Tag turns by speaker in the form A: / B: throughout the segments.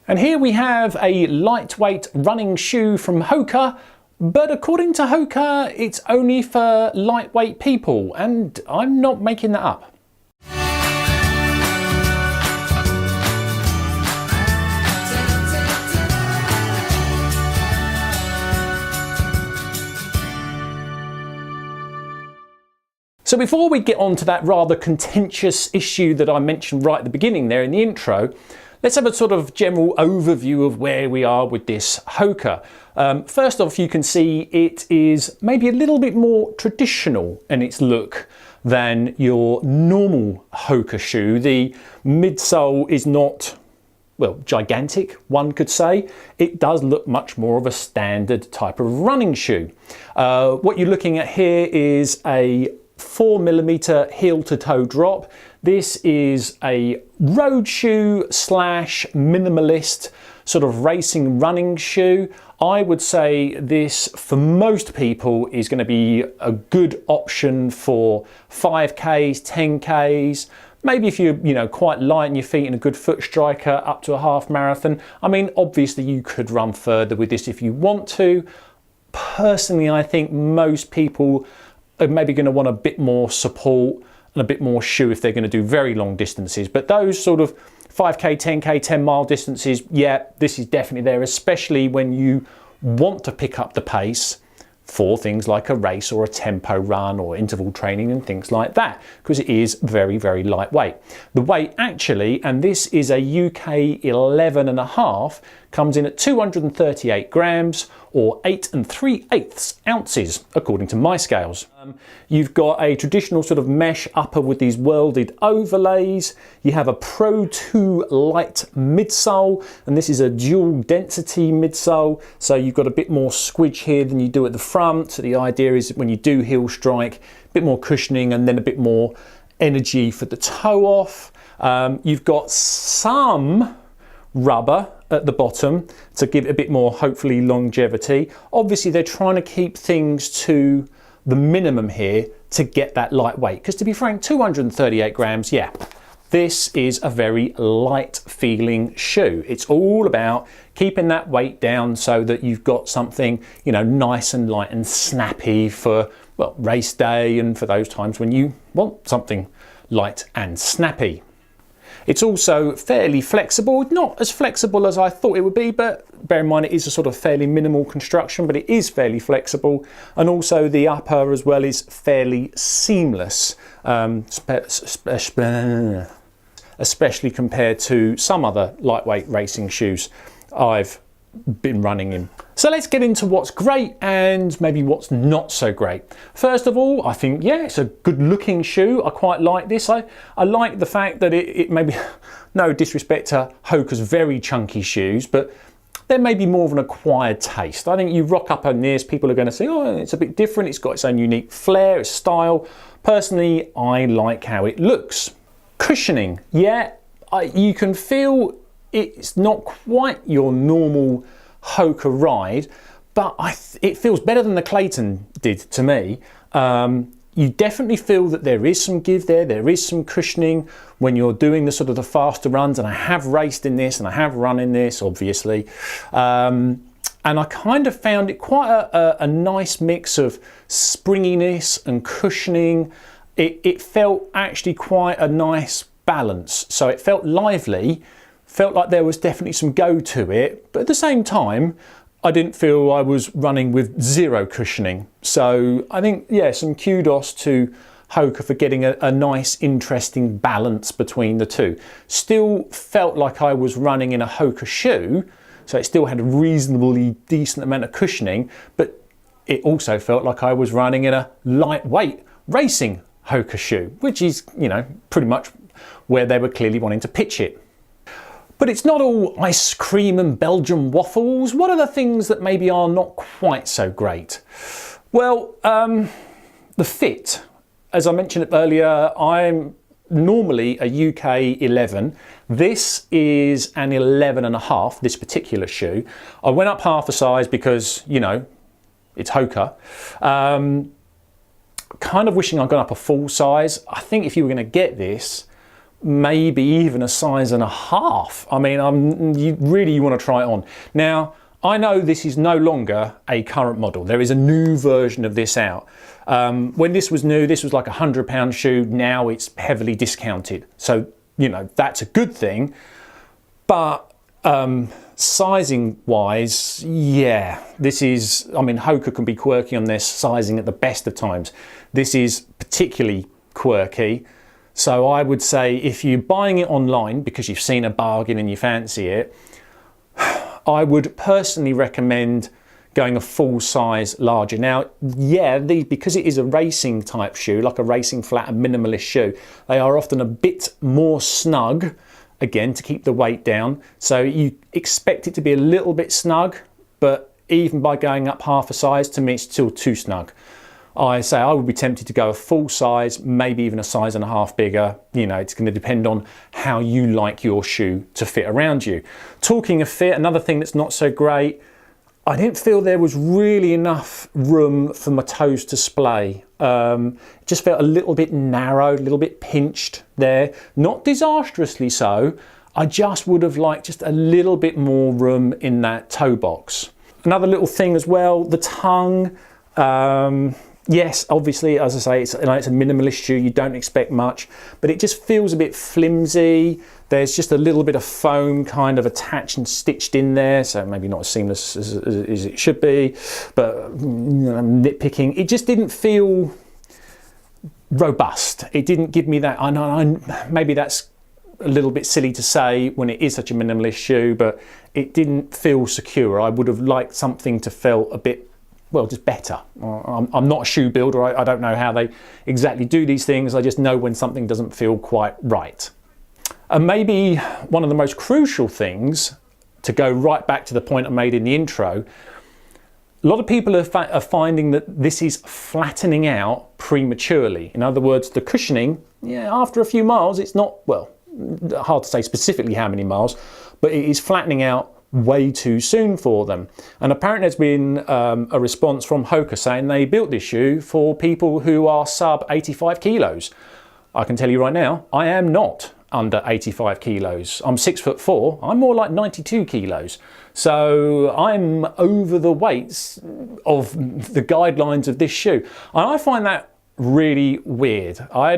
A: And here we have a lightweight running shoe from Hoka, but according to Hoka, it's only for lightweight people, and I'm not making that up. So before we get on to that rather contentious issue that I mentioned right at the beginning there in the intro, let's have a sort of general overview of where we are with this Hoka. First off, you can see it is maybe a little bit more traditional in its look than your normal Hoka shoe. The midsole is not, well, gigantic, one could say. It does look much more of a standard type of running shoe. What you're looking at here is a 4mm heel to toe drop. This is a road shoe slash minimalist sort of racing running shoe. I would say this for most people is going to be a good option for 5Ks, 10Ks. Maybe if you're quite light on your feet and a good foot striker up to a half marathon. I mean, obviously you could run further with this if you want to. Personally, I think most people are maybe going to want a bit more support and a bit more shoe if they're going to do very long distances. But those sort of 5K, 10K, 10-mile distances, yeah, this is definitely there, especially when you want to pick up the pace for things like a race or a tempo run or interval training and things like that, because it is very, very lightweight. The weight actually, and this is a UK 11.5, comes in at 238 grams or 8 3/8 ounces, according to my scales. You've got a traditional sort of mesh upper with these welded overlays. You have a Pro 2 light midsole, and this is a dual density midsole. So you've got a bit more squidge here than you do at the front. So the idea is when you do heel strike, a bit more cushioning and then a bit more energy for the toe off. You've got some rubber at the bottom to give it a bit more, hopefully, longevity. Obviously they're trying to keep things to the minimum here to get that lightweight, because to be frank, 238 grams, yeah, this is a very light feeling shoe. It's all about keeping that weight down so that you've got something, nice and light and snappy for, well, race day and for those times when you want something light and snappy. It's also fairly flexible, not as flexible as I thought it would be, but bear in mind it is a sort of fairly minimal construction, but it is fairly flexible. And also the upper as well is fairly seamless, especially compared to some other lightweight racing shoes I've been running in. So let's get into what's great and maybe what's not so great. First of all, I think, yeah, it's a good looking shoe. I quite like this. I like the fact that it maybe, no disrespect to Hoka's very chunky shoes, but there may be more of an acquired taste. I think you rock up on this, people are going to say, oh, it's a bit different. It's got its own unique flair, its style. Personally, I like how it looks. Cushioning, yeah, you can feel it's not quite your normal Hoka ride, but it feels better than the Clayton did to me. You definitely feel that there is some give there is some cushioning when you're doing the sort of the faster runs, and I have raced in this and I have run in this, obviously. And I kind of found it quite a nice mix of springiness and cushioning. It felt actually quite a nice balance. So it felt lively, felt like there was definitely some go to it, but at the same time, I didn't feel I was running with zero cushioning. So I think, yeah, some kudos to Hoka for getting a nice, interesting balance between the two. Still felt like I was running in a Hoka shoe, so it still had a reasonably decent amount of cushioning, but it also felt like I was running in a lightweight racing Hoka shoe, which is, pretty much where they were clearly wanting to pitch it. But it's not all ice cream and Belgian waffles. What are the things that maybe are not quite so great? Well, the fit. As I mentioned earlier, I'm normally a UK 11. This is an 11.5, this particular shoe. I went up half a size because, it's Hoka. Kind of wishing I'd gone up a full size. I think if you were going to get this, maybe even a size and a half. I mean, you really want to try it on. Now, I know this is no longer a current model. There is a new version of this out. When this was new, this was like £100 shoe. Now it's heavily discounted. So, you know, that's a good thing. But sizing wise, yeah, this is, I mean, Hoka can be quirky on their sizing at the best of times. This is particularly quirky. So I would say if you're buying it online because you've seen a bargain and you fancy it, I would personally recommend going a full size larger. Now, yeah, because it is a racing type shoe, like a racing flat and minimalist shoe, they are often a bit more snug, again, to keep the weight down. So you expect it to be a little bit snug, but even by going up half a size, to me, it's still too snug. I say I would be tempted to go a full size, maybe even a size and a half bigger. You know, it's going to depend on how you like your shoe to fit around you. Talking of fit, another thing that's not so great, I didn't feel there was really enough room for my toes to splay. It just felt a little bit narrow, a little bit pinched there. Not disastrously so. I just would have liked just a little bit more room in that toe box. Another little thing as well, the tongue. Yes, obviously, as I say, it's a minimalist shoe. You don't expect much, but it just feels a bit flimsy. There's just a little bit of foam kind of attached and stitched in there, so maybe not as seamless as it should be, but nitpicking. It just didn't feel robust. It didn't give me that. I know maybe that's a little bit silly to say when it is such a minimalist shoe, but it didn't feel secure. I would have liked something to feel a bit, well, just better. I'm not a shoe builder. I don't know how they exactly do these things. I just know when something doesn't feel quite right. And maybe one of the most crucial things, to go right back to the point I made in the intro, a lot of people are finding that this is flattening out prematurely. In other words, the cushioning, yeah, after a few miles, it's not, well, hard to say specifically how many miles, but it is flattening out way too soon for them. And apparently there's been a response from Hoka saying they built this shoe for people who are sub 85 kilos. I can tell you right now, I am not under 85 kilos. I'm 6'4", I'm more like 92 kilos. So I'm over the weights of the guidelines of this shoe. And I find that really weird. I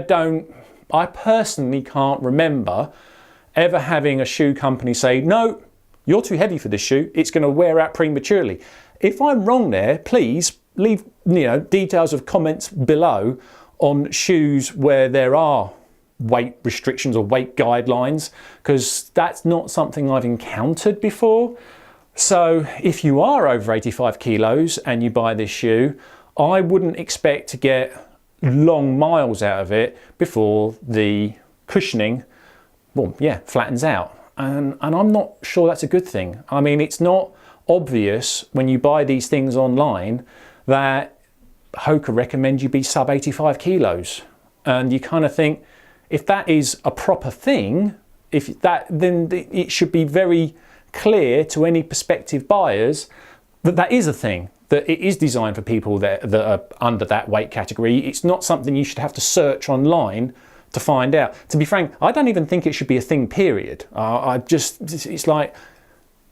A: personally can't remember ever having a shoe company say, no, you're too heavy for this shoe, it's going to wear out prematurely. If I'm wrong there, please leave details of comments below on shoes where there are weight restrictions or weight guidelines, because that's not something I've encountered before. So if you are over 85 kilos and you buy this shoe, I wouldn't expect to get long miles out of it before the cushioning, well, yeah, flattens out. And I'm not sure that's a good thing. I mean, it's not obvious when you buy these things online that Hoka recommend you be sub 85 kilos. And you kind of think, if that is a proper thing, then it should be very clear to any prospective buyers that that is a thing, that it is designed for people that are under that weight category. It's not something you should have to search online to find out. To be frank, I don't even think it should be a thing, period. It's like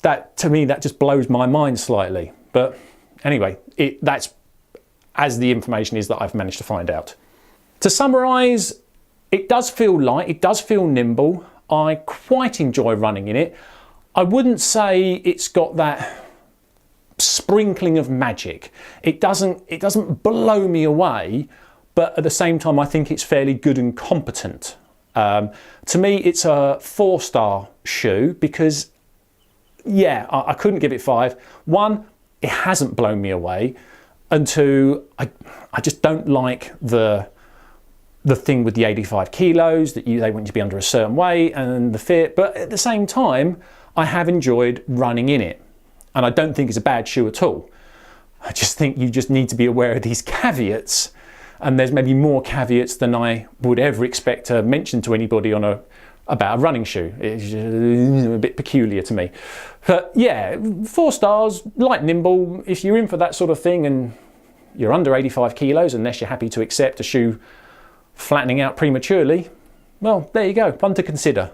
A: that, to me, that just blows my mind slightly. But anyway, that's as the information is that I've managed to find out. To summarise, it does feel light, it does feel nimble. I quite enjoy running in it. I wouldn't say it's got that sprinkling of magic. It doesn't blow me away, but at the same time, I think it's fairly good and competent. To me, it's a 4-star shoe because, yeah, I couldn't give it 5. 1, it hasn't blown me away. And 2, I just don't like the thing with the 85 kilos, that they want you to be under a certain weight and the fit. But at the same time, I have enjoyed running in it. And I don't think it's a bad shoe at all. I just think you just need to be aware of these caveats. And there's maybe more caveats than I would ever expect to mention to anybody about a running shoe. It's a bit peculiar to me. But yeah, 4 stars, light, nimble. If you're in for that sort of thing and you're under 85 kilos, unless you're happy to accept a shoe flattening out prematurely, Well, there you go, one to consider.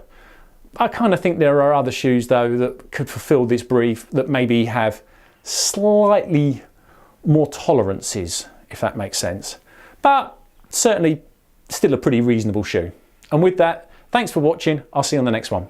A: I kind of think there are other shoes though that could fulfill this brief, that maybe have slightly more tolerances, if that makes sense. But certainly still a pretty reasonable shoe. And with that, thanks for watching. I'll see you on the next one.